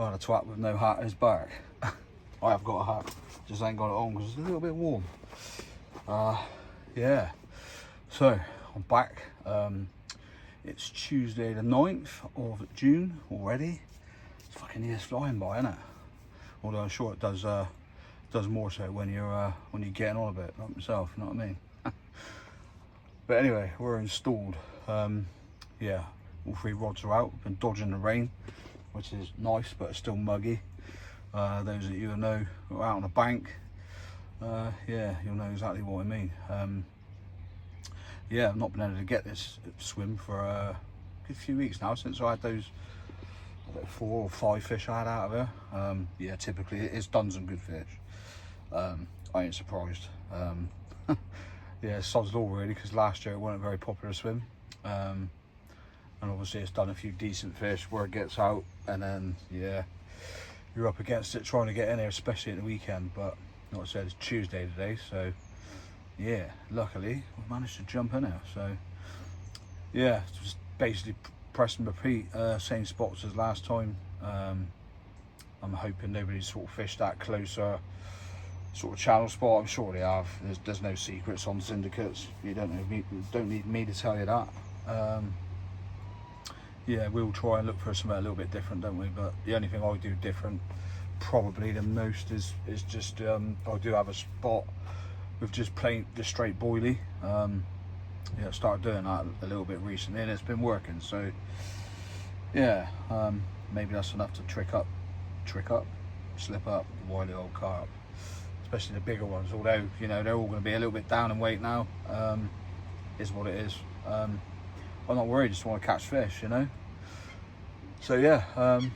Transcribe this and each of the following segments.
Well, the twat with no hat is back. I have got a hat, just ain't got it on because it's a little bit warm. Yeah, so I'm back. It's Tuesday the 9th of June already. It's fucking years flying by, isn't it? Although I'm sure it does more so when you're getting on a bit, like myself, you know what I mean? But anyway, we're installed. Yeah, all 3 rods are out. We've been dodging the rain, which is nice, but it's still muggy. Those that you know who are out on the bank, yeah, you'll know exactly what I mean. Yeah, I've not been able to get this swim for a good few weeks now, since I had those 4 or 5 fish I had out of her. Yeah, typically it's done some good fish. I ain't surprised. Yeah, sod's law really, because last year it wasn't a very popular swim. And obviously it's done a few decent fish where it gets out, and then yeah, you're up against it trying to get in there, especially at the weekend. But like I said, it's Tuesday today, so yeah, luckily we managed to jump in there. So yeah, just basically press and repeat, same spots as last time. I'm hoping nobody's sort of fished that closer sort of channel spot. I'm sure they have. There's no secrets on syndicates. You don't need me to tell you that. Yeah, we'll try and look for something a little bit different, don't we? But the only thing I do different probably the most is just I do have a spot with just straight boilie. Yeah, I started doing that a little bit recently and it's been working, so yeah, maybe that's enough to slip up, wind the old car up, especially the bigger ones, although you know they're all going to be a little bit down in weight now. Is what it is. I'm not worried, just want to catch fish, you know. So yeah, I'm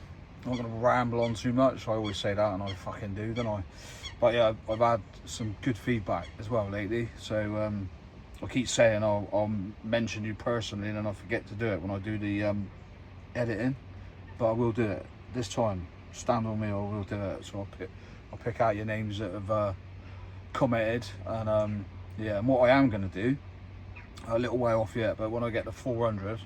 not going to ramble on too much. I always say that and I fucking do, don't I? But yeah, I've had some good feedback as well lately, so I keep saying I'll mention you personally, and then I forget to do it when I do the editing, but I will do it this time. Stand on me, I will do it. So I'll pick out your names that have commented, and yeah, and what I am going to do, a little way off yet, but when I get to 400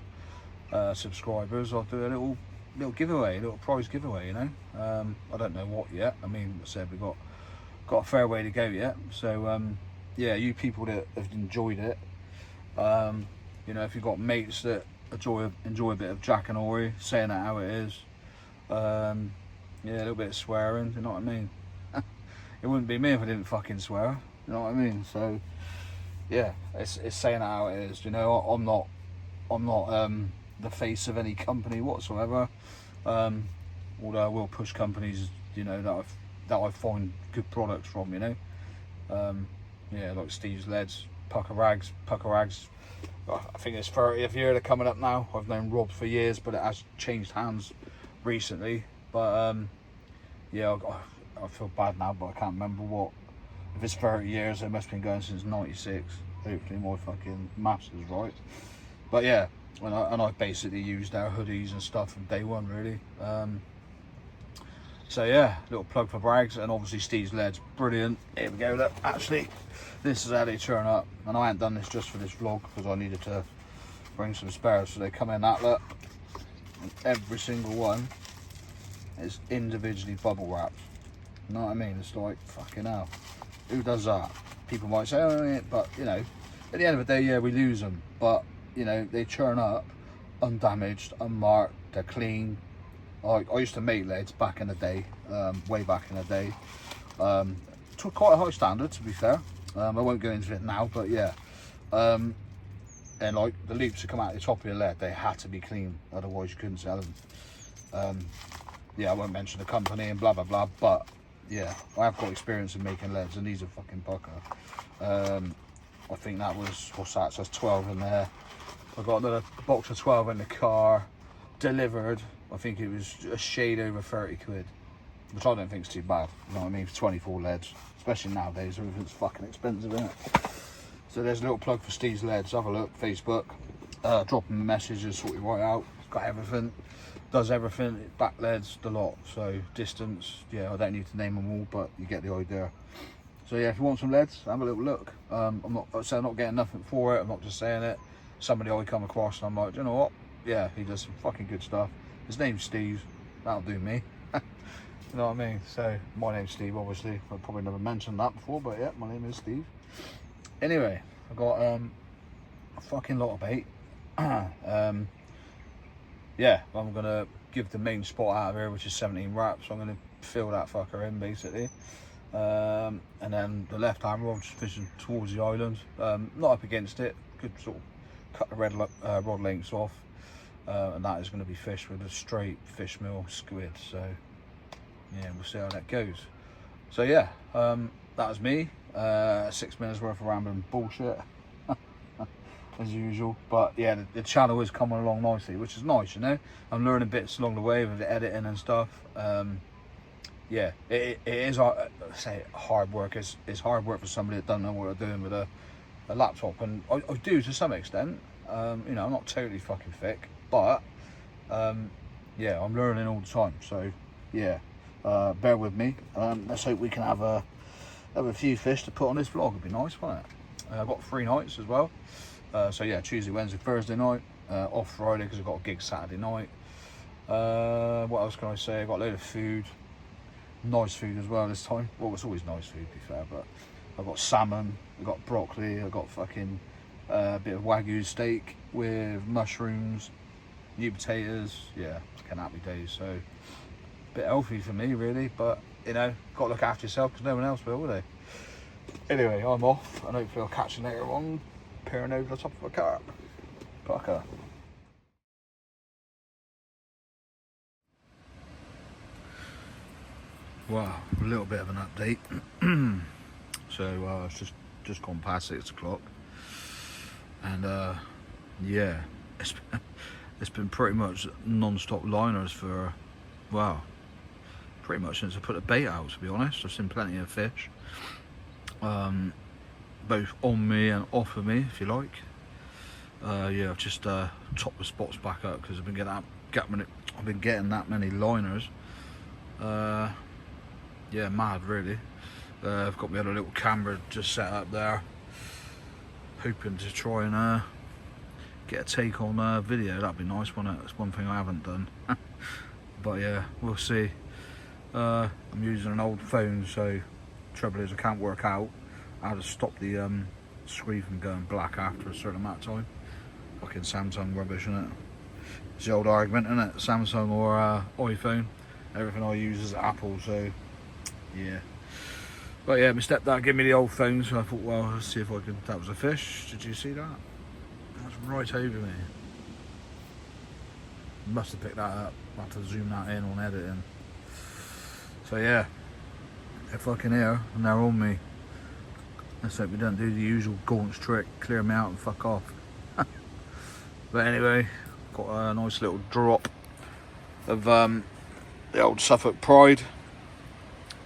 subscribers, I'll do a little giveaway, a little prize giveaway, you know. I don't know what yet. I mean, I said we've got a fair way to go yet, so yeah, you people that have enjoyed it, you know, if you've got mates that enjoy a bit of Jack and Ori, saying that how it is, yeah, a little bit of swearing, you know what I mean. It wouldn't be me if I didn't fucking swear, you know what I mean. So yeah, it's saying that how it is, you know. I'm not the face of any company whatsoever, although I will push companies, you know, that I find good products from, you know. Yeah, like Steve's Leads, Pucker Rags. I think it's 30th year they're coming up now. I've known Rob for years, but it has changed hands recently. But yeah, I feel bad now, but I can't remember what. If it's 30 years, it must have been going since 96. Hopefully my fucking maths is right. But yeah, and I basically used our hoodies and stuff from day one, really. So yeah, little plug for Brags, and obviously Steve's Leads, brilliant. Here we go, look, actually, this is how they turn up. And I hadn't done this just for this vlog, because I needed to bring some spares, so they come in that, look. And every single one is individually bubble wrapped. You know what I mean? It's like, fucking hell. Who does that? People might say, oh yeah, but you know, at the end of the day, yeah, we lose them. But, you know, they turn up undamaged, unmarked, they're clean. I used to make leads back in the day, way back in the day, to quite a high standard, to be fair. I won't go into it now, but yeah. And like the loops that come out the top of your lead, they had to be clean, otherwise you couldn't sell them. Yeah, I won't mention the company and blah blah blah, but yeah, I have got experience in making leads, and these are fucking pucker. I think that was, what's that? So that's 12 in there. I got another box of 12 in the car, delivered. I think it was a shade over 30 quid, which I don't think is too bad, you know what I mean, for 24 leads, especially nowadays, everything's fucking expensive, isn't it? So there's a little plug for Steve's Leads. Have a look, Facebook, drop him a message, just sort you right out. It's got everything, does everything, back leads, the lot. So distance, yeah, I don't need to name them all, but you get the idea. So yeah, if you want some leads, have a little look. I'm not getting nothing for it, I'm not just saying it. Somebody I come across and I'm like, do you know what? Yeah, he does some fucking good stuff. His name's Steve, that'll do me. You know what I mean? So my name's Steve, obviously. I've probably never mentioned that before, but yeah, my name is Steve. Anyway, I got a fucking lot of bait. Yeah, I'm gonna give the main spot out of here, which is 17 wraps. I'm gonna fill that fucker in basically. And then the left hand rod just fishing towards the island, not up against it. Could sort of cut the rod lengths off, and that is going to be fished with a straight fish meal squid. So yeah, we'll see how that goes. So yeah, that was me. 6 minutes worth of rambling bullshit as usual, but yeah, the channel is coming along nicely, which is nice, you know. I'm learning bits along the way with the editing and stuff. Yeah, it is say hard work. It's hard work for somebody that doesn't know what they're doing with a laptop, and I do to some extent. You know, I'm not totally fucking thick, but yeah, I'm learning all the time. So yeah, bear with me. Let's hope we can have a few fish to put on this vlog. It'd be nice, wouldn't it? I've got 3 nights as well. So yeah, Tuesday, Wednesday, Thursday night. Off Friday because I've got a gig Saturday night. What else can I say? I've got a load of food. Nice food as well this time. Well, it's always nice food to be fair, but I've got salmon, I've got broccoli, I've got fucking bit of Wagyu steak with mushrooms, new potatoes. Yeah, fucking happy days. So a bit healthy for me really, but you know, got to look after yourself because no one else will they? Anyway, I'm off and hopefully I'll catch you later on peering over the top of a carp. Pucker. Wow, a little bit of an update. So it's just gone past 6 o'clock, and yeah, it's been pretty much non-stop liners for, wow, pretty much since I put the bait out, to be honest. I've seen plenty of fish, both on me and off of me, if you like. Yeah, I've just topped the spots back up because I've been getting that many liners. Yeah, mad really. I've got my other little camera just set up there, hoping to try and get a take on video. That'd be nice, wouldn't it? That's one thing I haven't done. But yeah, we'll see. I'm using an old phone, so trouble is I can't work out how to stop the screen from going black after a certain amount of time. Fucking Samsung rubbish, isn't it? It's the old argument, isn't it? Samsung or iPhone. Everything I use is Apple, so yeah. But yeah, my stepdad gave me the old phone, so I thought, well, let's see if I can. That was a fish. Did you see that? That's right over me. Must have picked that up. I'll have to zoom that in on editing. So yeah, they're fucking here and they're on me. Let's hope we don't do the usual gaunts trick, clear me out and fuck off. But anyway, got a nice little drop of the old Suffolk Pride.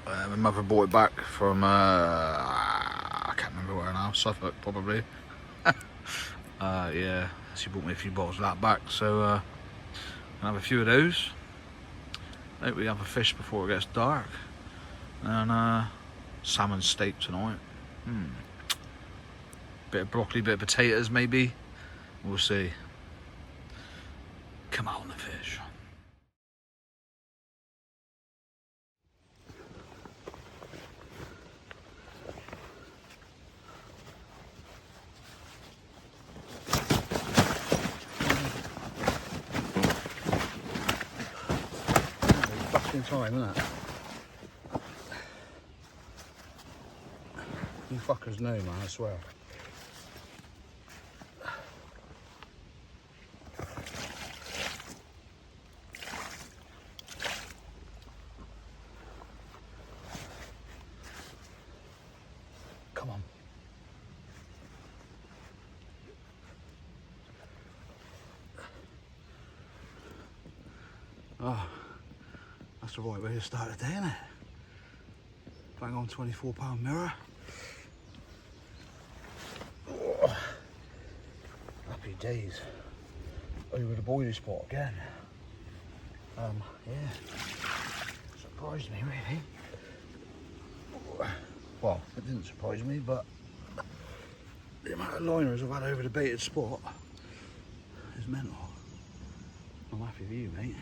My mother bought it back from I can't remember where now, Suffolk probably. Yeah, she bought me a few bottles of that back, so I'll have a few of those. Hope we have a fish before it gets dark, and salmon steak tonight. Bit of broccoli, bit of potatoes maybe, we'll see. Come on, the fish. Time, isn't it? You fuckers know, man, I swear. Come on. Oh. That's the right way to start the day, isn't it? Bang on 24-pound mirror. Oh, happy days. Over the boiler spot again. Yeah. Surprised me really. Well, it didn't surprise me, but the amount of liners I've had over the baited spot is mental. I'm happy with you, mate.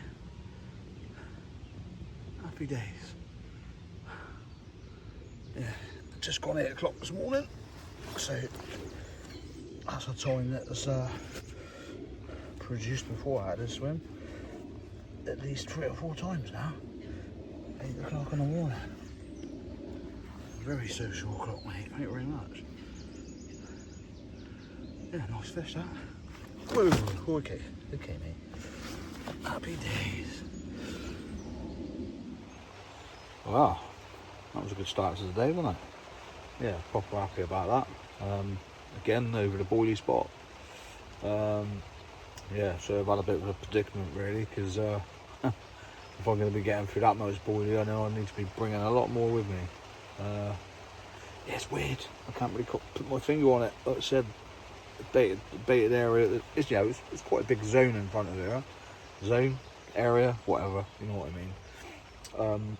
Happy days. Yeah, just gone 8 o'clock this morning, so that's the time that was produced before I had a swim. At least 3 or 4 times now. 8 o'clock in the morning. Very social o'clock, mate. Thank you very much. Yeah, nice fish that. Whoa, okay, mate. Happy days. Wow, that was a good start to the day, wasn't it? Yeah, proper happy about that. Again, over the boilie spot. Yeah, so I've had a bit of a predicament really, because if I'm going to be getting through that much boilie, I know I need to be bringing a lot more with me. Yeah, it's weird. I can't really put my finger on it. Like I said, the baited area, it's, you know, it's quite a big zone in front of there. Zone, area, whatever, you know what I mean.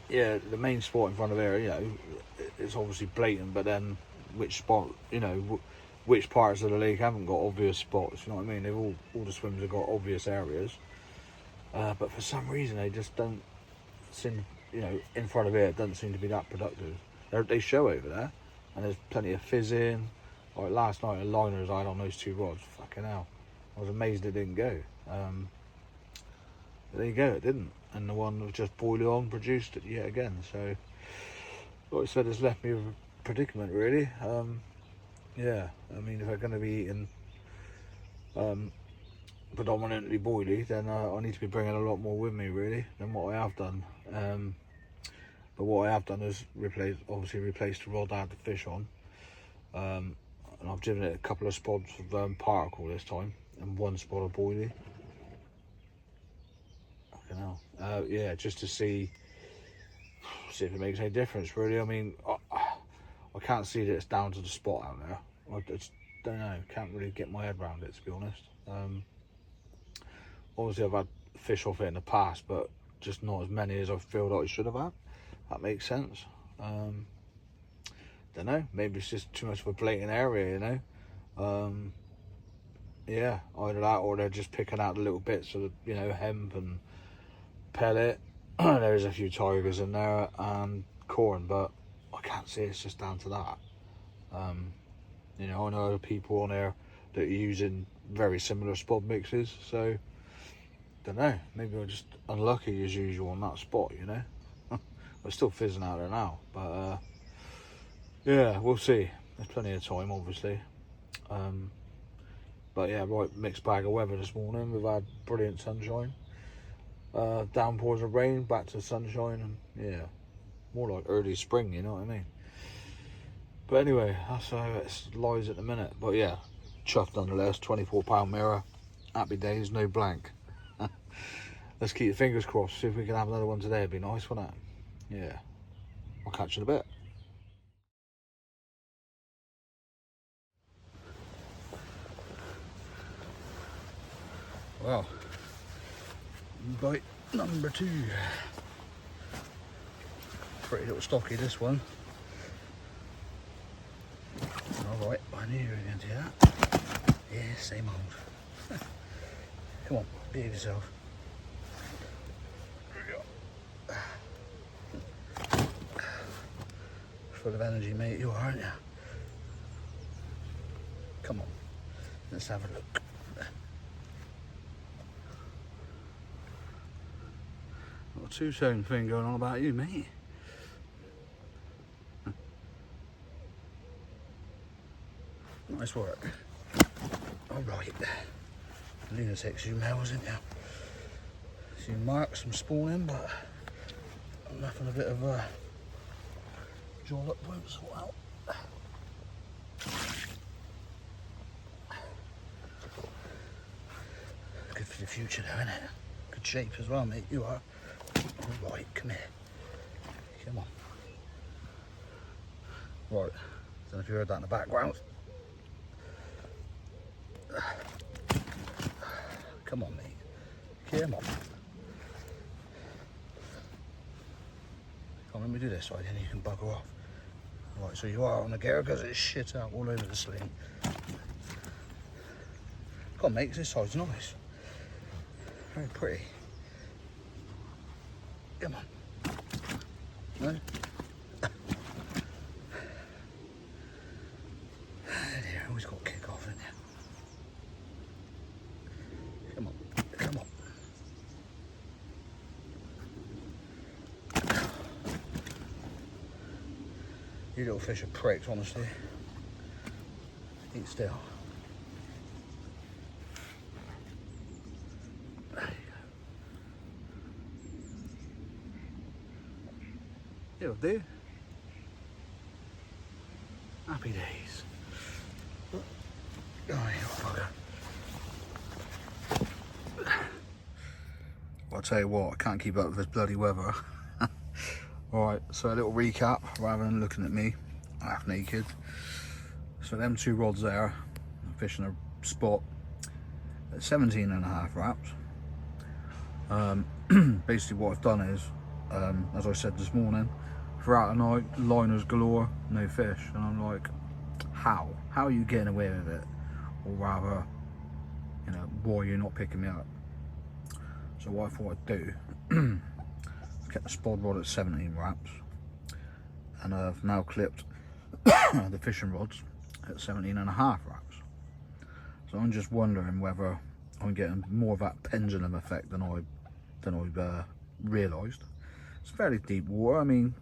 Yeah, the main spot in front of there, you know, it's obviously blatant, but then which spot, you know, which parts of the lake haven't got obvious spots, you know what I mean? They've all the swims have got obvious areas, but for some reason they just don't seem, you know, in front of it doesn't seem to be that productive. They show over there, and there's plenty of fizzing. Like last night, the liners I had on those 2 rods, fucking hell, I was amazed it didn't go. But there you go, it didn't, and the one that was just boiling on produced it yet again. So, like I said, it's left me with a predicament really. Yeah, I mean, if I'm going to be eating predominantly boilie, then I need to be bringing a lot more with me really than what I have done. But what I have done is obviously replaced the rod I had the fish on, and I've given it a couple of spots of particle this time and 1 spot of boilie. Fucking hell. Yeah, just to see if it makes any difference really. I mean, I can't see that it's down to the spot out there. I just don't know, can't really get my head around it, to be honest. Obviously I've had fish off it in the past, but just not as many as I feel like I should have had. That makes sense. Don't know, maybe it's just too much of a blatant area, you know. Yeah, either that or they're just picking out the little bits of, you know, hemp and pellet. There's a few tigers in there and corn, but I can't say it's just down to that. You know, I know other people on there that are using very similar spot mixes, so don't know, maybe I'm just unlucky as usual on that spot, you know. We're still fizzing out there now, but yeah, we'll see. There's plenty of time, obviously. But yeah, right, mixed bag of weather this morning. We've had brilliant sunshine, downpours of rain, back to sunshine, and yeah, more like early spring, you know what I mean. But anyway, that's how it lies at the minute. But yeah, chuffed nonetheless. 24-pound mirror, happy days, no blank. Let's keep the fingers crossed, see if we can have another one today. It'd be nice, wouldn't it? Yeah, I'll catch you in a bit. Well, bite number 2. Pretty little stocky, this one. Alright, I knew you were going to do that. Yeah, same old. Come on, behave yourself. Full of energy, mate, you are, aren't you? Come on, let's have a look. Got a 2-tone thing going on about you, mate. Nice work. Alright. Lunatics, you males, ain't you? Some marks, some spawning, but nothing a bit of a jaw up won't sort out. Good for the future though, isn't it? Good shape as well, mate, you are. Alright, come here. Come on. Right, don't know if you heard that in the background. Come on, mate. Come on. Come on, let me do this right, then you can bugger off. Right, so you are on the gear because it's shit out all over the sling. Come on, mate, this side's nice. Very pretty. Come on. No? Dear, always got to kick off, isn't it? Come on, come on. You little fish are pricks, honestly. Eat still. There you go. It'll do. Happy days. Oh, you bugger. Well, I'll tell you what, I can't keep up with this bloody weather. Alright, so a little recap, rather than looking at me half naked. So them 2 rods there, I'm fishing a spot at 17.5 wraps. Basically what I've done is, as I said this morning, throughout the night, liners galore, no fish. And I'm like, how? How are you getting away with it? Or rather, you know, why are you not picking me up? So what I thought I'd do, kept the spod rod at 17 wraps, and I've now clipped the fishing rods at 17.5 wraps. So I'm just wondering whether I'm getting more of that pendulum effect than I've realised. It's fairly deep water. I mean,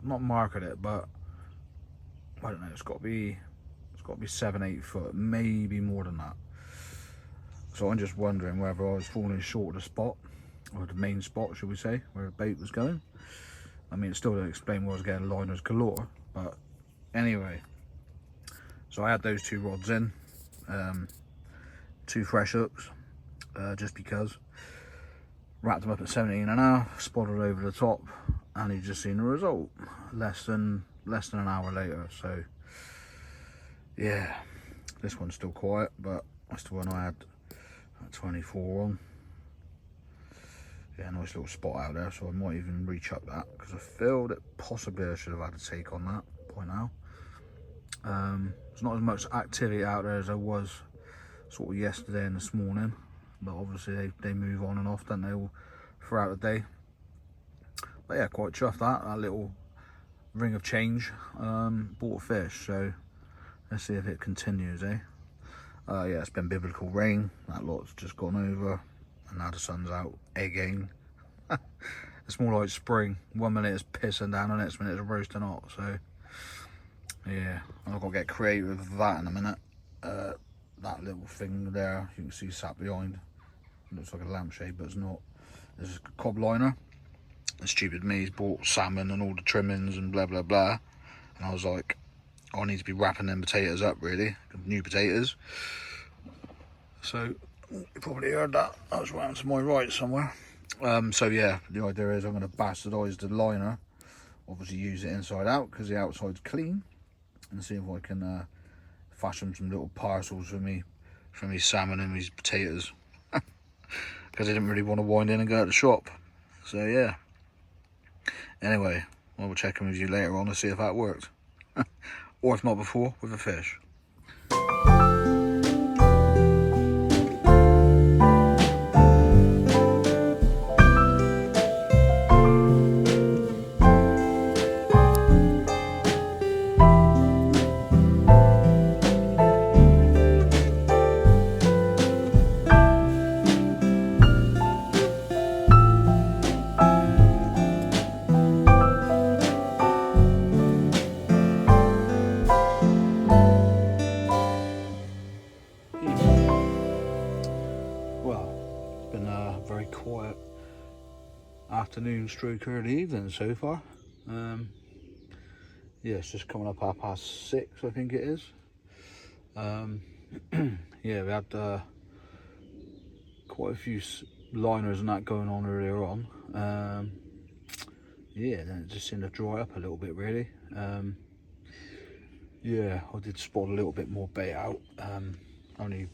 I'm not marking it, but I don't know. It's got to be 7-8 foot, maybe more than that. So I'm just wondering whether I was falling short of the spot, or the main spot, should we say, where the bait was going. I mean, it still doesn't explain why I was getting liners galore, but anyway. So I had those 2 rods in, 2 fresh hooks, just because. Wrapped them up at 17.5, spotted over the top, and you just seen the result less than an hour later. So yeah, this one's still quiet, but that's the one I had at 24 on. Yeah, nice little spot out there, so I might even rechuck that, because I feel that possibly I should have had a take on that by now. There's not as much activity out there as there was sort of yesterday and this morning, but obviously they move on and off, don't they, all throughout the day. But yeah, quite chuffed that little ring of change. Bought a fish, so let's see if it continues, eh? Yeah, it's been biblical rain, that lot's just gone over, and now the sun's out again. It's more like spring. 1 minute it's pissing down, the next minute it's roasting hot. So yeah, I'm not gonna get creative with that in a minute. That little thing there, you can see sat behind, it looks like a lampshade, but it's not. This is a cob liner. The stupid me's bought salmon and all the trimmings and blah blah blah, and I was like, I need to be wrapping them potatoes up, really, new potatoes. So you probably heard that. That was round to my right somewhere. So yeah, the idea is I'm going to bastardise the liner, obviously use it inside out because the outside's clean, and see if I can fashion some little parcels for me salmon and these potatoes, because I didn't really want to wind in and go out the shop. So yeah, anyway, I will check in with you later on to see if that worked, or if not before, with a fish. Very quiet afternoon stroke early evening so far. Yeah, it's just coming up 6:30, I think it is. Yeah, we had quite a few liners and that going on earlier on. Yeah, then it just seemed to dry up a little bit, really. Yeah, I did spot a little bit more bait out. Only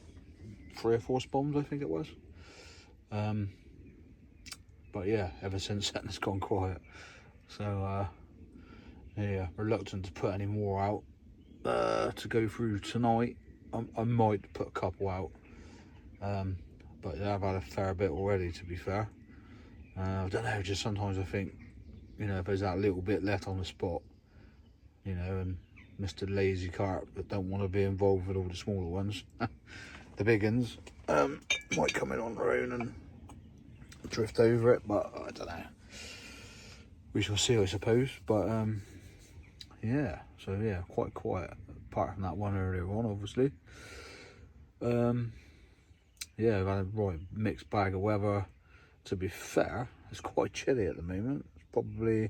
3 or 4 spawns, I think it was. But yeah, ever since then it's gone quiet. So yeah, reluctant to put any more out to go through tonight. I might put a couple out, but I've had a fair bit already, to be fair. I don't know, just sometimes I think you know, if there's that little bit left on the spot, you know, and Mr. Lazy Carp that don't want to be involved with all the smaller ones, the big ones, might come in on their own and drift over it, but I don't know. We shall see, I suppose. But yeah, so yeah, quite quiet apart from that one earlier on, obviously. Yeah, I've had a right mixed bag of weather. To be fair, it's quite chilly at the moment. It's probably, I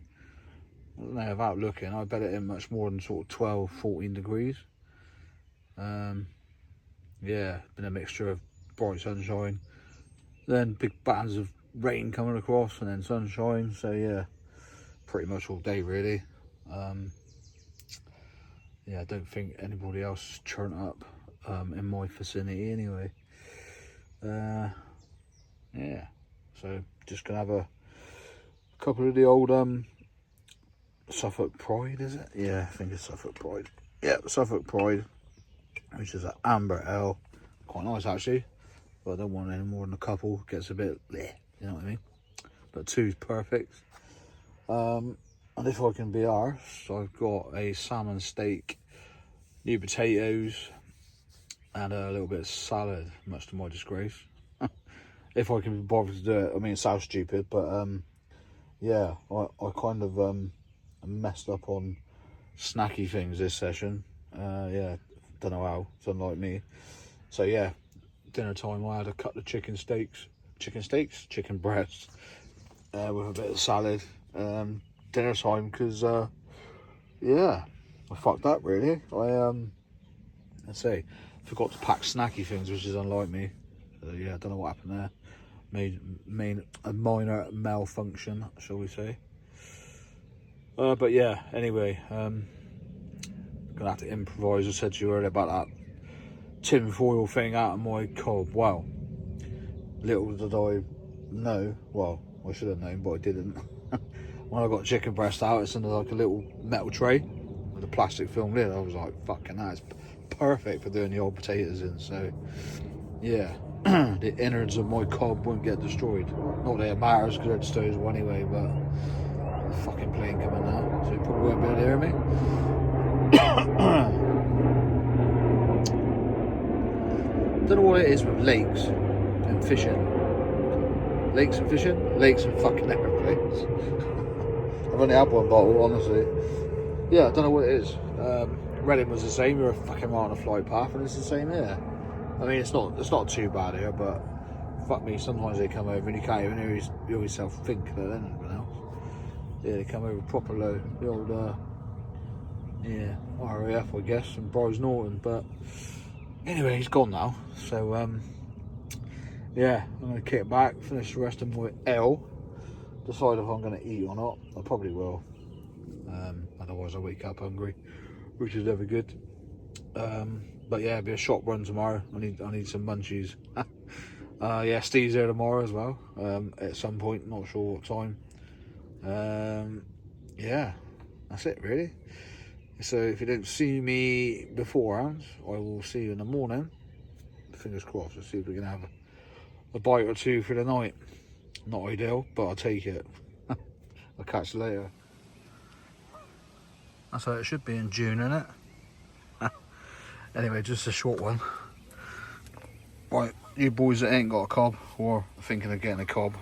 don't know, without looking, I bet it ain't much more than sort of 12, 14 degrees. Yeah, been a mixture of bright sunshine, then big bands of rain coming across, and then sunshine. So yeah, pretty much all day really. Yeah, I don't think anybody else churned up in my vicinity anyway. Yeah, so just gonna have a couple of the old Suffolk Pride, is it? Yeah, I think it's Suffolk Pride. Yeah, Suffolk Pride, which is an amber ale. Quite nice actually, but I don't want any more than a couple. Gets a bit bleh, you know what I mean? But two's perfect. And if I can be arsed, I've got a salmon steak, new potatoes, and a little bit of salad, much to my disgrace. If I can be bothered to do it. I mean, it sounds stupid, but yeah, I kind of messed up on snacky things this session. Yeah, don't know how, it's unlike me. So yeah, dinner time I had a couple of chicken breasts with a bit of salad. Dinner time, because yeah, I fucked up really. Let's say, forgot to pack snacky things, which is unlike me. So yeah, I don't know what happened there. Made a minor malfunction, shall we say. But yeah, anyway, gonna have to improvise. I said to you earlier about that tin foil thing out of my cob. Wow, little did I know, well, I should have known, but I didn't. When I got chicken breast out, it's in like a little metal tray with a plastic film lid. I was like, fucking that's perfect for doing the old potatoes in. So yeah, the innards of my cob won't get destroyed. Not that it matters because they're disposable anyway, but the fucking plane coming now, so you probably won't be able to hear me. Don't know what it is with lakes and fishing. Lakes and fishing? Lakes and fucking airplanes. I've only had one bottle, honestly. Yeah, I don't know what it is. Reading was the same. We were fucking right on a flight path, and it's the same here. I mean, it's not too bad here, but fuck me, sometimes they come over and you can't even hear yourself think than anything else. Yeah, they come over proper low. The old, yeah, RAF, I guess, and Bryce Norton. But anyway, he's gone now. So, yeah, I'm going to kick back, finish the rest of my ale, decide if I'm going to eat or not. I probably will. Otherwise, I wake up hungry, which is never good. But yeah, it'll be a shop run tomorrow. I need some munchies. Yeah, Steve's there tomorrow as well. At some point, not sure what time. Yeah, that's it really. So if you don't see me beforehand, I will see you in the morning. Fingers crossed. Let's see if we can have a bite or two for the night. Not ideal, but I'll take it. I'll catch you later. That's how it should be in June, isn't it? Anyway, just a short one. Right, you boys that ain't got a cob or thinking of getting a cob,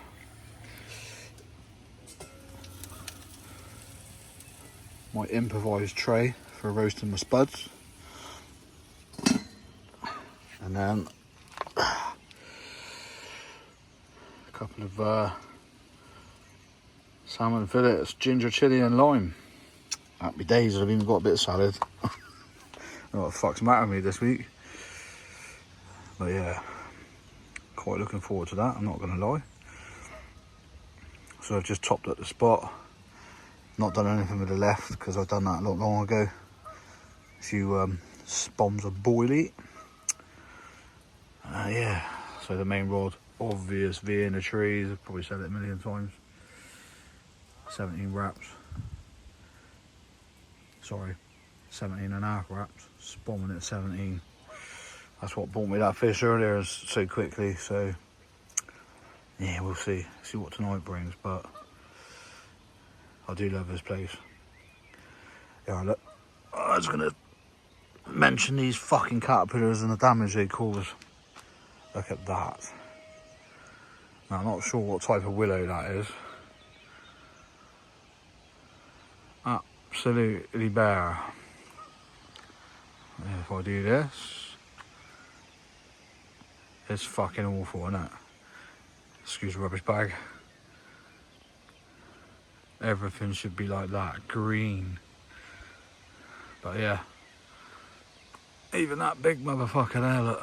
my improvised tray for roasting my spuds, and then a couple of salmon fillets, ginger, chilli and lime. Happy days, I've even got a bit of salad. I don't know what the fuck's the matter with me this week. But yeah, quite looking forward to that, I'm not going to lie. So I've just topped up the spot. Not done anything with the left because I've done that a lot long ago. A few bombs of boilie. Yeah, so the main rod, obvious V in the trees. I've probably said it a million times. 17 wraps. Sorry, 17 and a half wraps. Bombing at 17. That's what brought me that fish earlier so quickly. So yeah, we'll see what tonight brings. But I do love this place. Yeah, look, I was gonna mention these fucking caterpillars and the damage they cause. Look at that. Now, I'm not sure what type of willow that is. Absolutely bare. If I do this, it's fucking awful, isn't it? Excuse the rubbish bag. Everything should be like that, green. But yeah, even that big motherfucker there, look.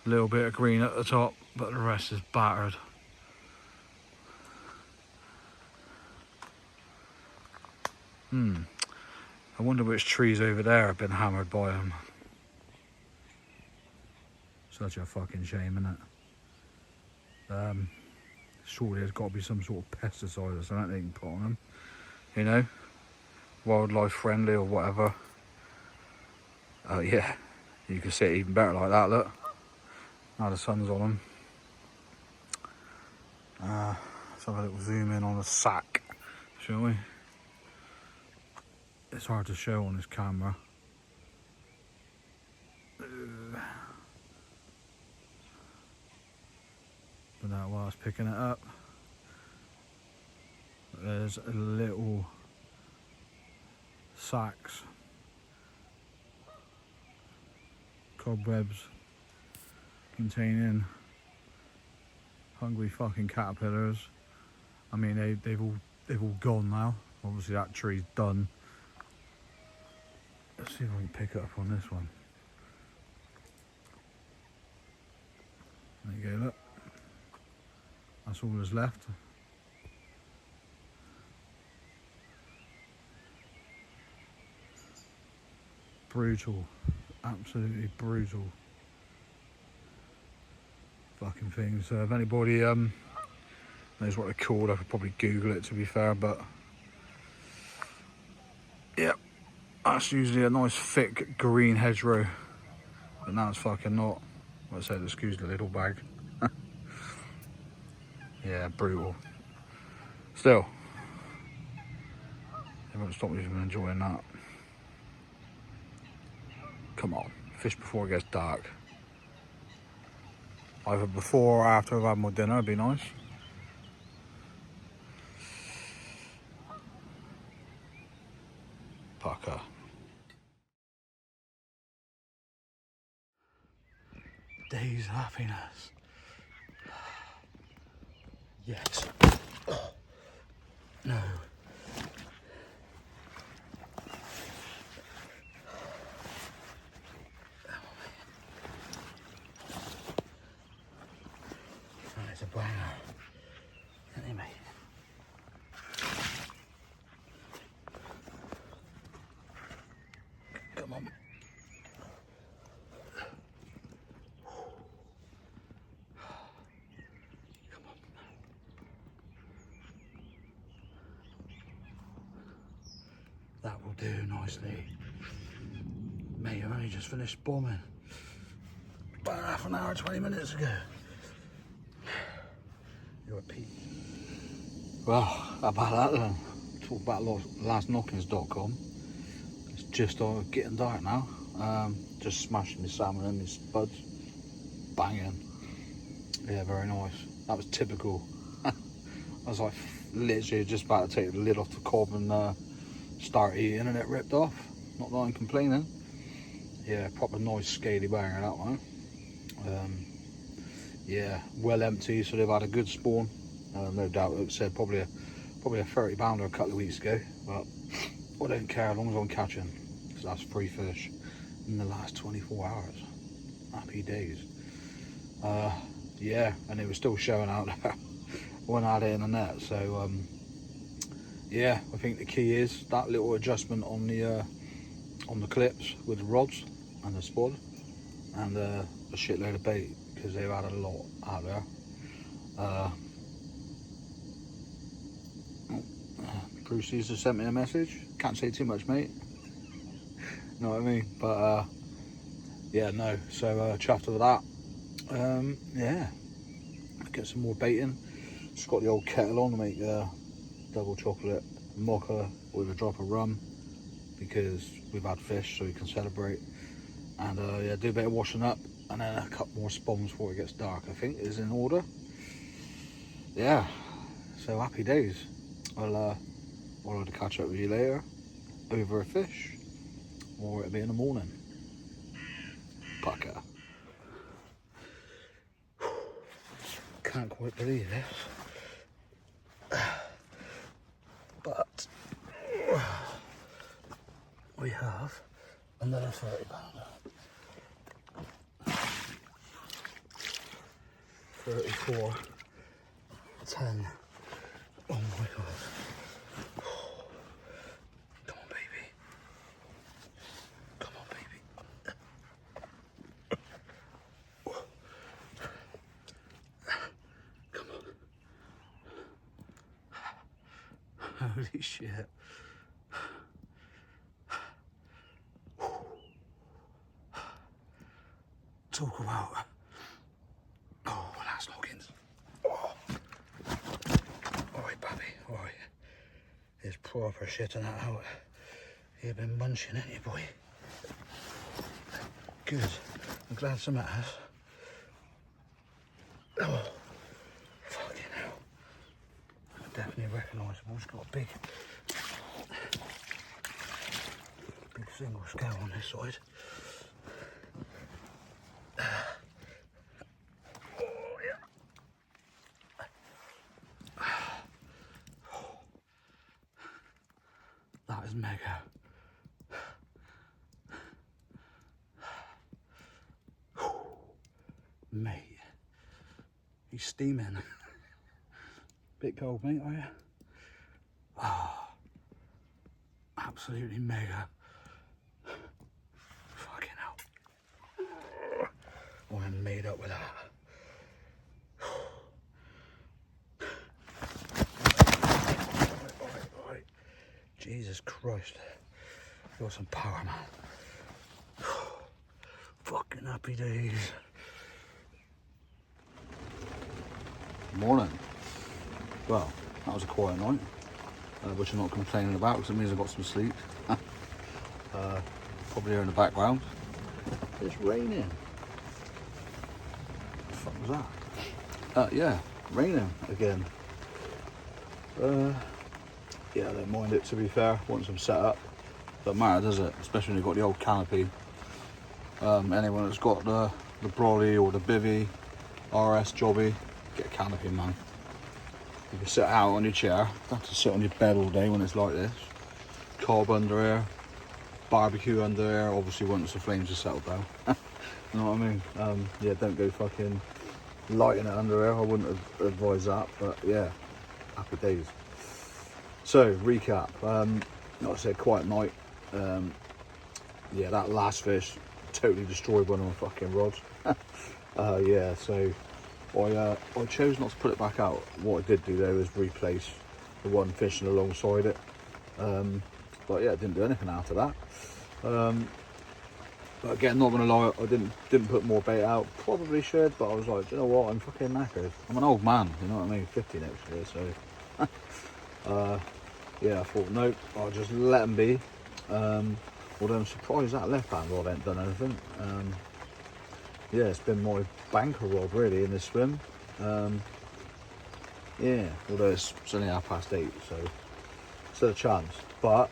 A little bit of green at the top, but the rest is battered. I wonder which trees over there have been hammered by them. Such a fucking shame, isn't it? Surely there's got to be some sort of pesticide or something they can put on them. You know, wildlife friendly or whatever. Oh yeah, you can see it even better like that, look. Now the sun's on them. Let's have a little zoom in on the sack, shall we? It's hard to show on this camera. But that while I was picking it up, there's a little sacks, cobwebs containing hungry fucking caterpillars. I mean, they've all gone now. Obviously that tree's done. Let's see if I can pick it up on this one. There you go, look. That's all that's left. Brutal. Absolutely brutal. Fucking things. So if anybody knows what they're called, I could probably Google it, to be fair, but yeah, that's usually a nice thick green hedgerow, but now it's fucking not. Like I said, excuse the little bag. Yeah, brutal. Still, it won't stop me from enjoying that. Come on, fish before it gets dark. Either before or after I've had my dinner, would be nice. Pucker. Days of happiness. Yes. Oh. No. That is a banger. Isn't it, mate? Come on. That will do nicely. Mate, I've only just finished bombing. About half an hour, 20 minutes ago. You're a Pete. Well, about that then. Talk about lastknockings.com. It's just getting dark now. Just smashing my salmon and my spuds. Banging. Yeah, very nice. That was typical. I was like literally just about to take the lid off the cob and start eating, and it ripped off. Not that I'm complaining. Yeah, proper nice scaly banger, that one. Yeah, well empty, so they've had a good spawn. No doubt, it said probably a 30 pounder a couple of weeks ago, but I don't care as long as I'm catching, because that's 3 fish in the last 24 hours. Happy days. Yeah, and it was still showing out there when I had it in the net. So yeah, I think the key is that little adjustment on the clips with the rods and the spud, and a shitload of bait, because they've had a lot out there. Brucey's just sent me a message. Can't say too much, mate. Know what I mean? But yeah, no. So chuffed with that. Yeah, get some more bait in. Just got the old kettle on to make double chocolate mocha with a drop of rum because we've had fish, so we can celebrate. And yeah, do a bit of washing up, and then a couple more spawns before it gets dark, I think is in order. Yeah, so happy days. I'll either catch up with you later over a fish, or it'll be in the morning. Pucker. Can't quite believe this, but we have another 30 pounder. 34, 10. Oh my god. Come on, baby. Come on, baby. Come on. Holy shit. Talk about, oh, that's noggins. Oh. Alright, Babby, alright. There's proper shitting that out. You've been munching, ain't you, boy? Good. I'm glad some has. Oh, fucking hell. Definitely recognisable. It's got a big single scale on this side. That is mega. Mate, he's steaming. Bit cold, mate, are you? Oh, absolutely mega. Fucking hell. Oh, I'm made up with that. Alright. Jesus Christ. You got some power, man. Fucking happy days. Morning. Well, that was a quiet night, which I'm not complaining about because it means I got some sleep. Probably here in the background. It's raining. What the fuck was that? Yeah, raining again. Yeah, I don't mind it, to be fair, once I'm set up. Doesn't matter, does it? Especially when you've got the old canopy. Anyone that's got the brolly or the bivvy, RS jobby, get a canopy, man. You can sit out on your chair, you don't have to sit on your bed all day when it's like this. Cob under here, barbecue under here, obviously once the flames are settled down. You know what I mean? Yeah, don't go fucking lighting it under here, I wouldn't advise that, but yeah, happy days. So, recap, like I said, quiet night. Yeah, that last fish totally destroyed one of my fucking rods. Yeah, so I chose not to put it back out. What I did do though is replace the one fishing alongside it. But yeah, I didn't do anything after that. But again, not gonna lie, I didn't put more bait out. Probably should, but I was like, do you know what? I'm fucking knackered. I'm an old man, you know what I mean? 50 next year, so yeah, I thought nope, I'll just let them be. Although I'm surprised that left hand rod ain't done anything. Yeah, it's been my banker rod really in this swim. Yeah, although it's only 8:30, so still a chance. But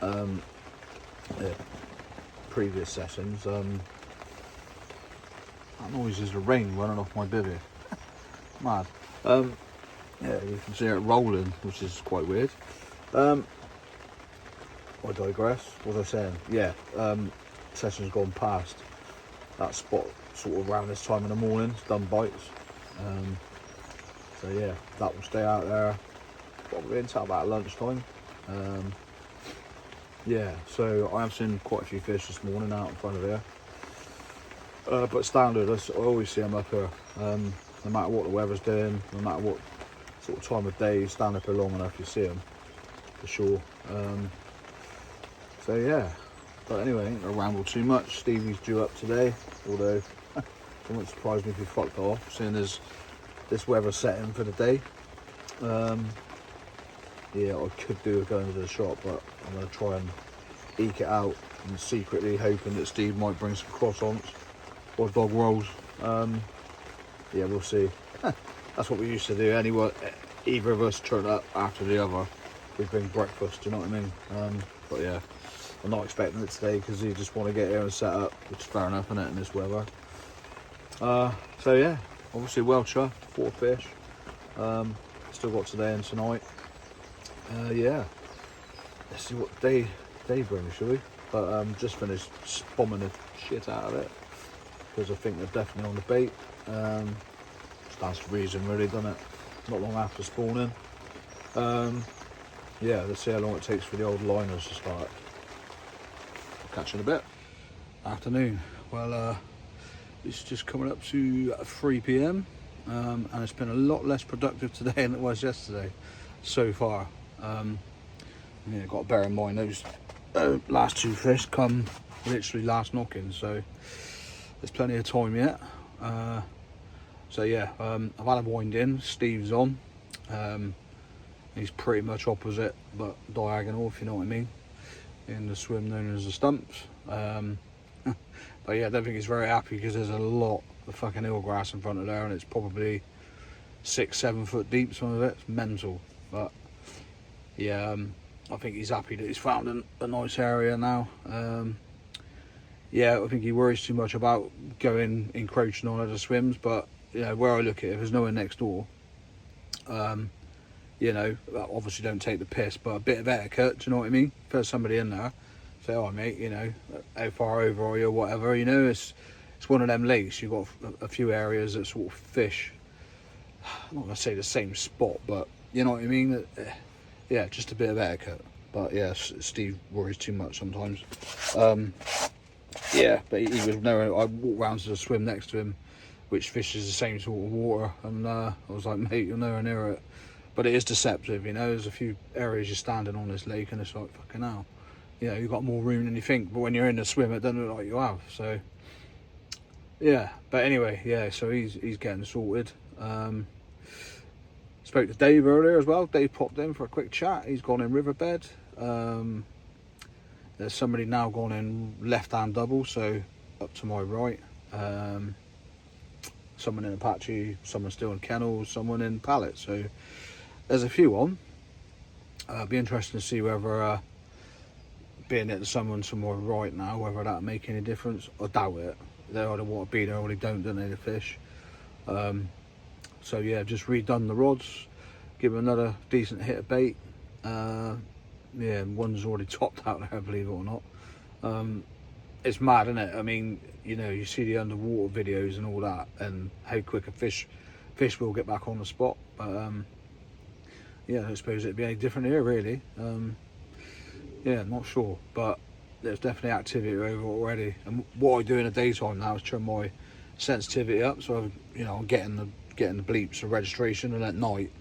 yeah, previous sessions, that noise is the rain running off my bivvy. Mad. Yeah, you can see it rolling, which is quite weird. I digress. What was I saying? Yeah, session's gone past that spot sort of around this time in the morning. It's done bites. So yeah, that will stay out there probably until about lunchtime. Yeah, so I have seen quite a few fish this morning out in front of here. But standard, I always see them up here. No matter what the weather's doing, no matter what sort of time of day, you stand up here long enough, you see them for sure. So yeah, but anyway, I ain't gonna ramble too much. Stevie's due up today, although it wouldn't surprise me if he fucked off, seeing as this weather setting for the day. yeah, I could do with going to the shop, but I'm going to try and eke it out, and secretly hoping that Steve might bring some croissants or dog rolls. Yeah, we'll see. That's what we used to do anyway. Either of us turn up after the other, we bring breakfast, do you know what I mean? But yeah, I'm not expecting it today because you just want to get here and set up, which is fair enough, isn't it, in this weather. So yeah, obviously well chuffed, 4 fish. Still got today and tonight. Yeah, let's see what they bring, shall we? But just finished bombing the shit out of it because I think they're definitely on the bait. That's the reason, really, doesn't it? Not long after spawning. Yeah, let's see how long it takes for the old liners to start. I'll catch you in a bit. Afternoon. Well, it's just coming up to 3 p.m. And it's been a lot less productive today than it was yesterday so far. Yeah, got to bear in mind those last 2 fish come literally last knocking, so there's plenty of time yet. So yeah, I've had a wind in. Steve's on. He's pretty much opposite but diagonal, if you know what I mean, in the swim known as the stumps. But yeah, I don't think he's very happy because there's a lot of fucking eelgrass in front of there, and it's probably 6-7 foot deep, some of it. It's mental. But yeah, I think he's happy that he's found a nice area now. Yeah, I think he worries too much about going encroaching on other swims, but you know, where I look at it, if there's no one next door, you know, obviously don't take the piss, but a bit of etiquette, do you know what I mean? If there's somebody in there, say, oh mate, you know, how far over are you or whatever, you know, it's one of them lakes. You've got a few areas that sort of fish, I'm not going to say the same spot, but you know what I mean? Yeah, just a bit of etiquette. But yeah, Steve worries too much sometimes. Yeah, but he was knowing. I walked round to the swim next to him, which fishes the same sort of water, and I was like, mate, you're nowhere near it. But it is deceptive, you know. There's a few areas you're standing on this lake, and it's like, fucking hell, you know, you've got more room than you think. But when you're in the swim, it doesn't look like you have. So yeah, but anyway, yeah. So he's getting sorted. Spoke to Dave earlier as well. Dave popped in for a quick chat. He's gone in riverbed. There's somebody now gone in left-hand double, so up to my right. Someone in Apache, someone still in kennels, someone in pallet. So there's a few on. Be interesting to see whether being at someone to my right now, whether that'll make any difference. I doubt it. They either want to be there or they don't they, the fish. So yeah, just redone the rods, give them another decent hit of bait. Yeah, one's already topped out there, believe it or not. It's mad, isn't it? I mean, you know, you see the underwater videos and all that, and how quick a fish will get back on the spot. But yeah, I suppose it'd be any different here, really. Yeah, not sure, but there's definitely activity over already. And what I do in the daytime now is turn my sensitivity up, so you know, I'm getting the bleeps of registration, and at night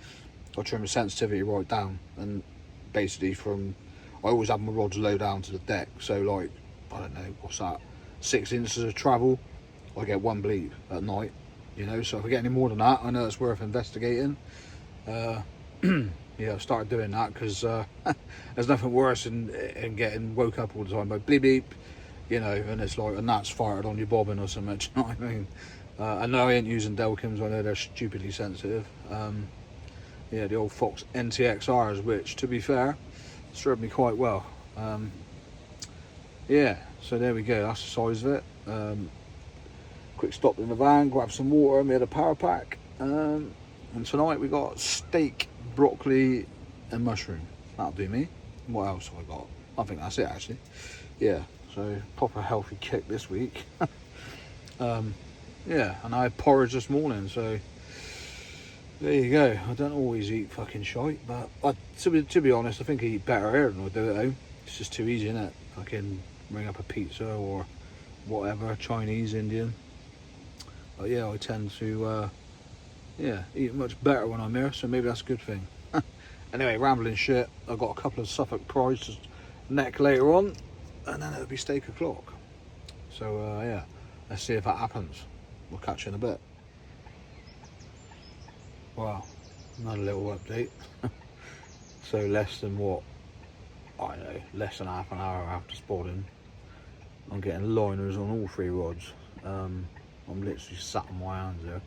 I turn my sensitivity right down, and basically I always have my rods low down to the deck, so like, I don't know, what's that, 6 inches of travel, I get 1 bleep at night, you know. So if I get any more than that, I know it's worth investigating. Yeah, I've started doing that because there's nothing worse than getting woke up all the time by bleep beep, you know, and it's like a gnat's fired on your bobbin or something, do you know what I mean? I know I ain't using Delkims, I know they're stupidly sensitive. Yeah, the old Fox NTXRs, which, to be fair, served me quite well. Yeah, so there we go, that's the size of it. Quick stop in the van, grab some water, made a power pack. And tonight we got steak, broccoli and mushroom. That'll do me. What else have I got? I think that's it, actually. Yeah, so proper healthy kick this week. Yeah, and I had porridge this morning, so there you go. I don't always eat fucking shite, but to be honest, I think I eat better here than I do at home. It's just too easy, isn't it? Fucking ring up a pizza or whatever, Chinese, Indian. But yeah, I tend to yeah, eat much better when I'm here, so maybe that's a good thing. Anyway, rambling shit. I've got a couple of Suffolk prize to neck later on, and then it'll be steak o'clock. So yeah, let's see if that happens. We'll catch you in a bit. Wow, another little update. So less than what, I don't know, less than half an hour after spotting, I'm getting liners on all 3 rods. I'm literally sat on my hands there.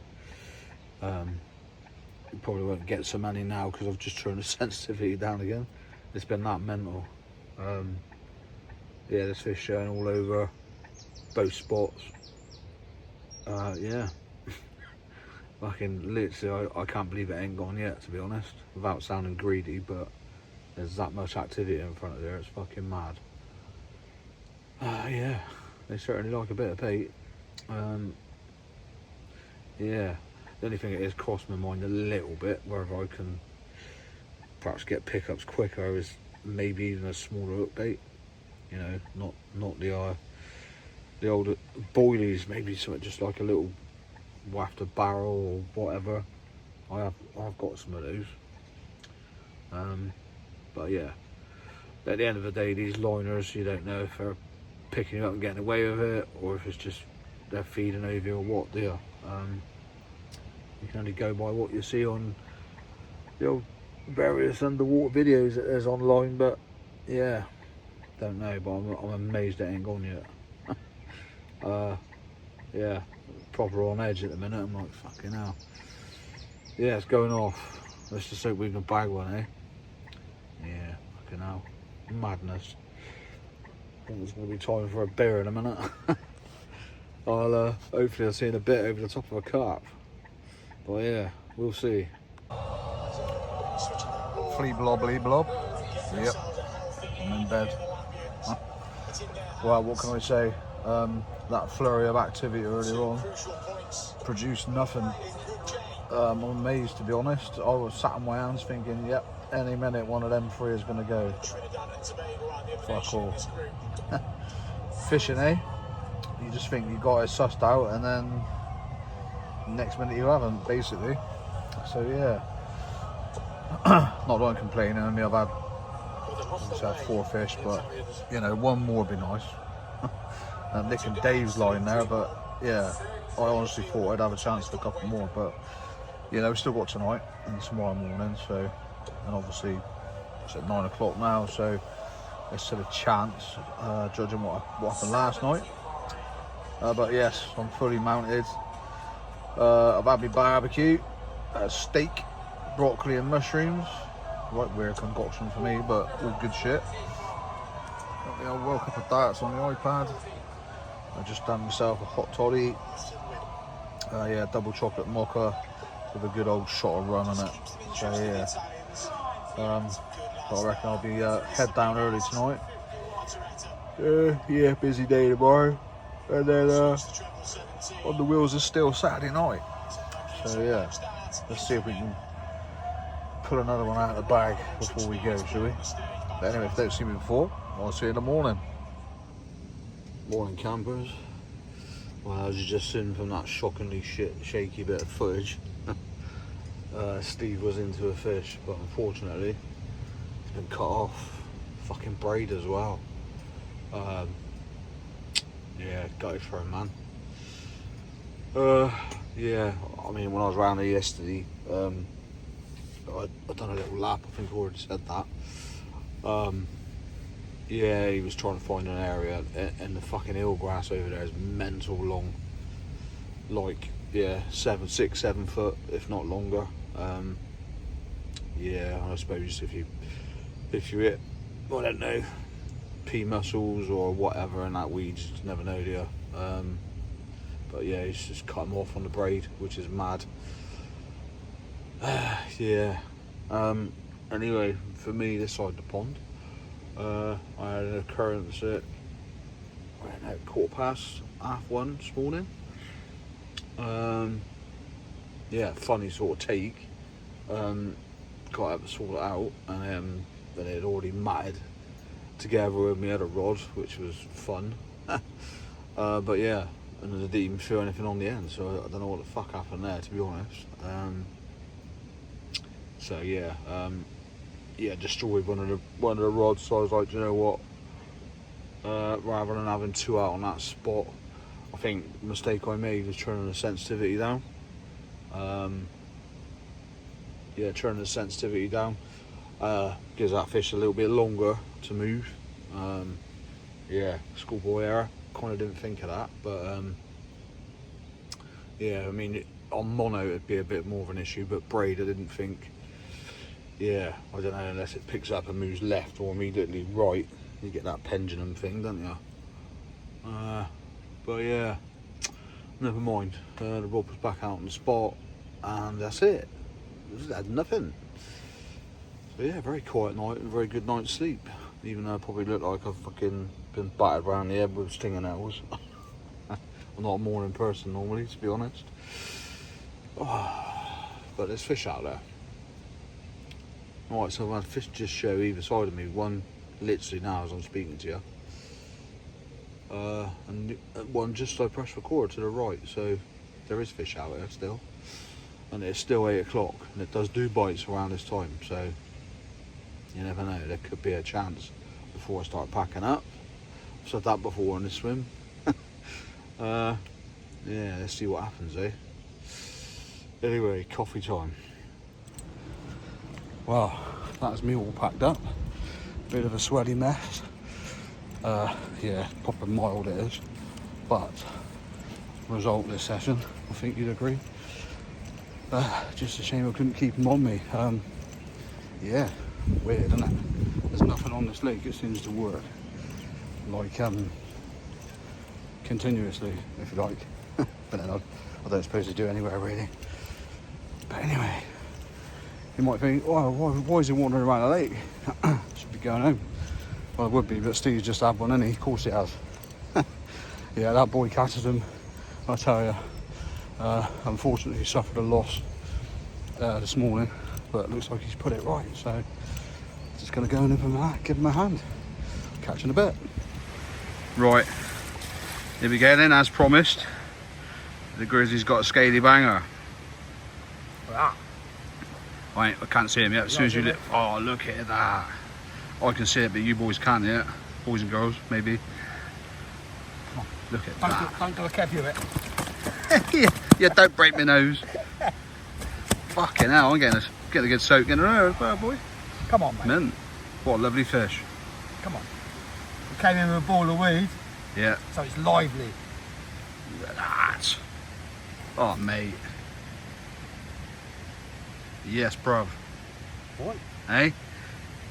You probably won't get so many now because I've just turned the sensitivity down again. It's been that mental. Yeah, there's fish showing all over both spots. Yeah. Fucking literally, I can't believe it ain't gone yet, to be honest, without sounding greedy, but there's that much activity in front of there, it's fucking mad. Yeah, they certainly like a bit of bait. Yeah, the only thing it is crossed my mind a little bit, whether I can perhaps get pickups quicker, is maybe even a smaller hook bait. You know, not the old boilies, maybe something just like a little wafted barrel or whatever. I've got some of those. But yeah, at the end of the day, these liners, you don't know if they're picking you up and getting away with it, or if it's just they're feeding over you or what, do you? You can only go by what you see on the old various underwater videos that there's online, but yeah, don't know, but I'm amazed it ain't gone yet. Yeah, proper on edge at the minute. I'm like, fucking hell. Yeah, it's going off. Let's just hope we can bag one, eh? Yeah, fucking hell. Madness. I think it's going to be time for a beer in a minute. Hopefully I'll see in a bit over the top of a carp. But yeah, we'll see. Flea blobbly blob. Yep. I'm in bed. Well, what can I say? That flurry of activity earlier on produced nothing. I'm amazed, to be honest. I was sat on my hands thinking, yep, any minute one of them 3 is going to go. Fuck all. Fishing, eh? You just think you got it sussed out, and then next minute you haven't, basically. So yeah. Not that I'm complaining. I mean, I've had 4 fish, but you know, 1 more would be nice. Nick and Dave's lying there, but yeah, I honestly thought I'd have a chance for a couple more, but you know, we've still got tonight and tomorrow morning, so, and obviously it's at 9 o'clock now, so there's still a chance, judging what happened last night. But yes, I'm fully mounted. I've had my barbecue, steak, broccoli and mushrooms. Right weird concoction for me, but all good shit. Got the old World Cup of darts on the iPad. I just done myself a hot toddy. Yeah, double chocolate mocha with a good old shot of rum in it. So yeah, but I reckon I'll be head down early tonight. Yeah, busy day tomorrow, and then on the wheels is still Saturday night. So yeah, let's see if we can pull another one out of the bag before we go, shall we? But anyway, if you don't see me before, I'll see you in the morning. Morning, campers. Well, as you just seen from that shockingly shaky bit of footage, Steve was into a fish, but unfortunately it's been cut off. Fucking braid as well. Yeah, go for him, man. Yeah, I mean, when I was around here yesterday, I done a little lap. I think I already said that. Yeah, he was trying to find an area, and the fucking eelgrass over there is mental long. Like, yeah, 6, 7 foot, if not longer. Yeah, I suppose if you hit, I don't know, pea mussels or whatever in that weed, you just never know, do you? But yeah, he's just cut them off on the braid, which is mad. Yeah. Anyway, for me, this side of the pond, I had an occurrence at, I don't know, 1:15 this morning. Yeah, funny sort of take. Got up to sort it out, and then it had already matted together with me other rod, which was fun. But yeah, and I didn't even feel anything on the end, so I don't know what the fuck happened there, to be honest. So yeah, yeah, destroyed one of the rods. So I was like, you know what? Rather than having 2 out on that spot, I think the mistake I made was turning the sensitivity down. Yeah, turning the sensitivity down. Gives that fish a little bit longer to move. Yeah, schoolboy error. Kind of didn't think of that, but yeah, I mean, on mono it'd be a bit more of an issue, but braid I didn't think. Yeah, I don't know, unless it picks up and moves left or immediately right, you get that pendulum thing, don't you? But yeah, never mind. The rod was back out on the spot, and that's it. Just had nothing. So yeah, very quiet night and very good night's sleep. Even though I probably look like I've fucking been battered around the head with stinging arrows. I'm not a morning person normally, to be honest. Oh, but there's fish out there. Alright, so I've had fish just show either side of me. One literally now as I'm speaking to you. And one just so I press record to the right. So there is fish out there still. And it's still 8 o'clock. And it does do bites around this time. So you never know. There could be a chance before I start packing up. I've said that before on the swim. Yeah, let's see what happens, eh? Anyway, coffee time. Well, that's me all packed up. Bit of a sweaty mess. Yeah, proper mild it is. But result this session, I think you'd agree. Just a shame I couldn't keep them on me. Yeah, weird, isn't it? There's nothing on this lake. It seems to work like continuously, if you like. But then I don't suppose they do anywhere really. But anyway, you might think, oh, why is he wandering around the lake? Should be going home. Well, it would be, but Steve's just had one, hasn't he? Of course he has. Yeah, that boy catches him, I tell you. Unfortunately, he suffered a loss this morning, but it looks like he's put it right. So, just going to go and give him a hand. Catch in a bit. Right, here we go then, as promised. The Grizzly's got a scaly banger. Wow. Right, I can't see him yet. As soon as you look, oh, look at that. I can see it, but you boys can't yet. Boys and girls, maybe. Look at that. Don't go a kev you it. Yeah, don't break my nose. Fucking hell, I'm getting a good soak in a row as well, boy. Come on, mate. Man, what a lovely fish. Come on. We came in with a ball of weed. Yeah. So it's lively. Look at that. Oh, mate. Yes, bruv. What? Hey?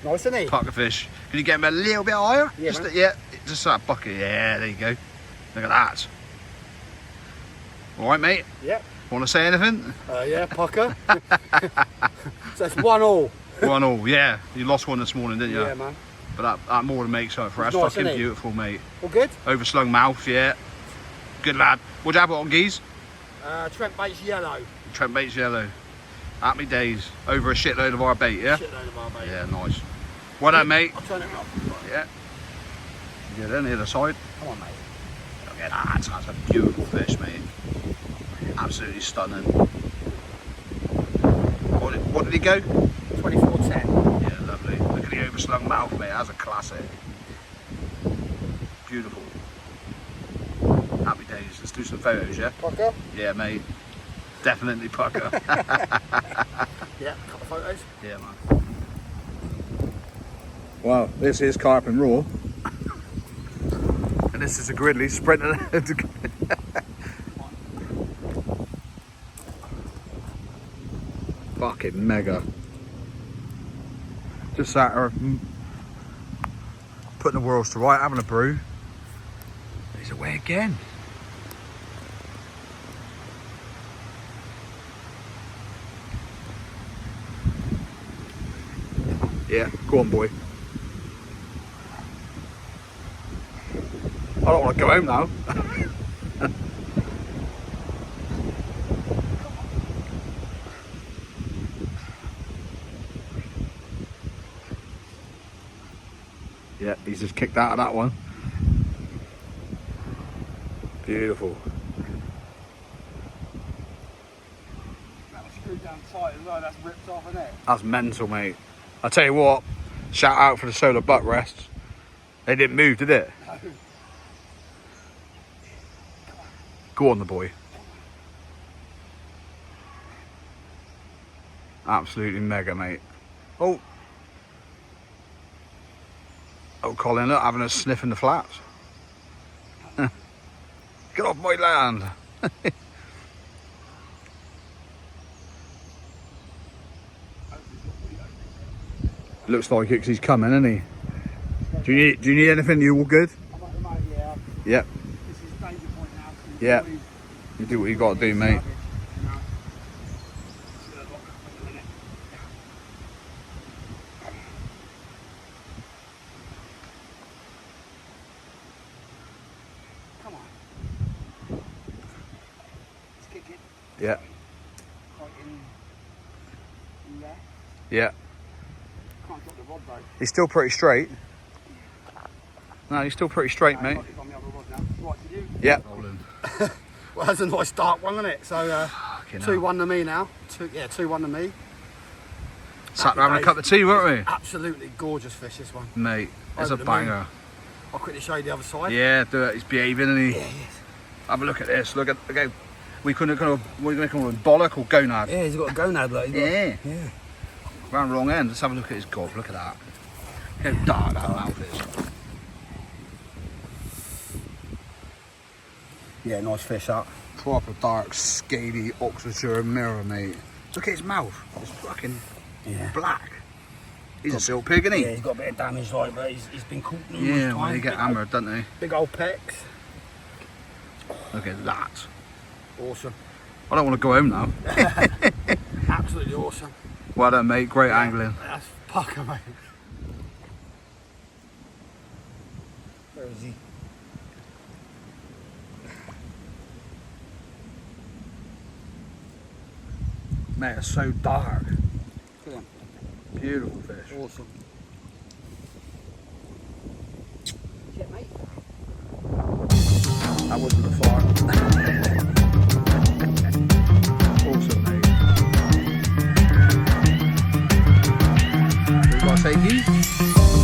Nice, isn't he? Pucker fish. Can you get him a little bit higher? Yeah, Yeah, just that bucket. Yeah, there you go. Look at that. All right, mate? Yep. Want to say anything? Yeah, pucker. So it's 1-1. 1-1, yeah. You lost one this morning, didn't you? Yeah, man. But that more than makes up for it. That's nice, fucking beautiful, mate. All good? Overslung mouth, yeah. Good lad. What'd you have it on, geese? Trent bait's yellow. Trent bait's yellow. Happy days. Over a shitload of our bait, yeah? Shitload of our bait. Yeah, nice. Well done, mate. I'll turn it up. Yeah. Get in the other side. Come on, mate. Look at that. That's a beautiful fish, mate. Absolutely stunning. What did he go? 24.10. Yeah, lovely. Look at the overslung mouth, mate. That's a classic. Beautiful. Happy days. Let's do some photos, yeah? Pucker? Yeah, mate. Definitely pucker. Yeah, a couple of photos. Yeah, man. Wow, this is carp and raw. And this is a grizzly sprinting. Fucking mega. Just sat here putting the worlds to right, having a brew. He's away again. Yeah, go on, boy. I don't want to go home now. Yeah, he's just kicked out of that one. Beautiful. That was screwed down tight as well. That's ripped off, isn't it? That's mental, mate. I tell you what, shout out for the solar butt rests. They didn't move, did it? No. Go on, the boy. Absolutely mega, mate. Oh, Little Colin, look, having a sniff in the flats. Get off my land. Looks like it 'cause he's coming, isn't he? Do you need anything? You all good? I'm at the moment, yeah. Yep. This is danger point now. Yeah. You do what you got to do, mate. Come on. Let's kick it. Yeah. Right in there. Yeah. Can't drop the rod though. He's still pretty straight. No, he's still pretty straight, mate. He's on the other rod now. Right, to you. Yeah. Well, that's a nice dark one, isn't it? So, 2-1 to me now. 2-1 to me. Sat there having a cup of tea, weren't we? Absolutely gorgeous fish, this one. Mate, it's a Over the banger. moon. I'll quickly show you the other side. Yeah, do it. He's behaving, isn't he? Yeah, he is. Have a look at this. Look at, okay. We couldn't call him a bollock or gonad. Yeah, he's got a gonad, like. Yeah. Yeah. Round the wrong end. Let's have a look at his gob. Look at that. Look how dark that mouth is. Yeah, nice fish up. Proper dark, scaly Oxfordshire mirror, mate. Look at his mouth. It's fucking black. He's a silk pig, isn't he? Yeah, he's got a bit of damage, like, but he's been caught numerous Yeah, times. well, they get hammered, don't they? Big old pecs. Look at that. Awesome. I don't want to go home now. Absolutely awesome. Well done, mate. Great angling. That's pucker, mate. Where is he? Mate, it's so dark. Look at him. Beautiful fish. Awesome. Yeah, mate. That wasn't the far. Awesome, mate. We got to take these.